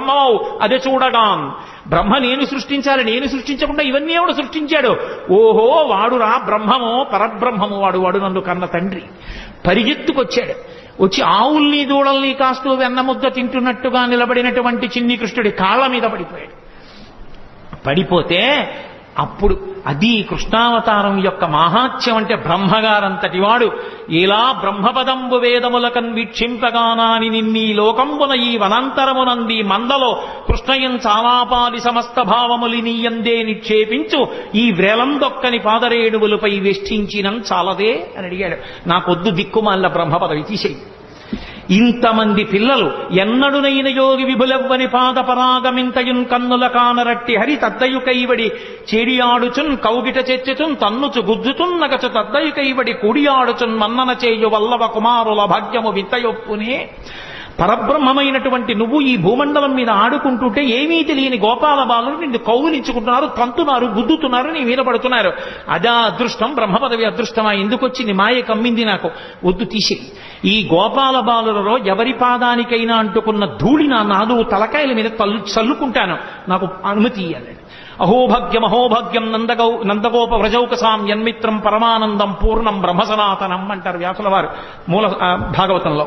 బ్రహ్మవు అది చూడగాన్. బ్రహ్మ నేను సృష్టించాలి, నేను సృష్టించకుండా ఇవన్నీ ఎవడు సృష్టించాడు? ఓహో వాడురా బ్రహ్మమో పరబ్రహ్మము, వాడు నన్ను కన్న తండ్రి. పరిగెత్తుకొచ్చాడు. వచ్చి ఆవుల్ని దూడల్ని కాస్తూ వెన్నముద్ద తింటున్నట్టుగా నిలబడినటువంటి చిన్ని కృష్ణుడి కాళ్ళ మీద పడిపోయాడు. పడిపోతే అప్పుడు అది కృష్ణావతారం యొక్క మహాత్యం. అంటే బ్రహ్మగారంతటి వాడు ఇలా బ్రహ్మపదంబు వేదములకన్ వీక్షింపగానాని నిన్నీ లోకంబున ఈ వనాంతరమునంది మందలో కృష్ణయం చాలాపాలి సమస్త భావములినీయందే నిక్షేపించు ఈ వ్రేలందొక్కని పాదరేణువులపై వేష్టించినం చాలదే అని అడిగాడు. నాకొద్దు దిక్కుమాల బ్రహ్మపదవి తీసేయి. ఇంతమంది పిల్లలు ఎన్నడునైన యోగి విభులెవ్వని పాదపరాగమింతయున్ కన్నుల కానరట్టి హరి తద్దయు కైవడి చేడియాడుచున్ కౌగిట చెచ్చుచున్ తన్నుచు గుద్దుచున్ నగచు తద్దయు కైవడి కూడియాడుచున్ మన్నన చేయు వల్లవ కుమారుల భాగ్యము వింతయొప్పునే. పరబ్రహ్మమైనటువంటి నువ్వు ఈ భూమండలం మీద ఆడుకుంటుంటే ఏమీ తెలియని గోపాల బాలులు నిన్ను కౌగులించుకుంటున్నారు, తంతున్నారు, గుద్దుతున్నారు, నీ మీద పడుతున్నారు. అదా అదృష్టం, బ్రహ్మపదవి అదృష్టమా? ఎందుకొచ్చింది మాయ కమ్మింది నాకు, వద్దు తీసేయి. ఈ గోపాల బాలులలో ఎవరి పాదానికైనా అంటుకున్న ధూళి నా నాలుగు తలకాయల మీద చల్లుకుంటాను, నాకు అనుమతి ఇయ్యాలి. అహోభాగ్యం నందగోప వ్రజౌకసాం యన్మిత్రం పరమానందం పూర్ణం బ్రహ్మసనాతనం అంటారు వ్యాసుల వారు మూల భాగవతంలో.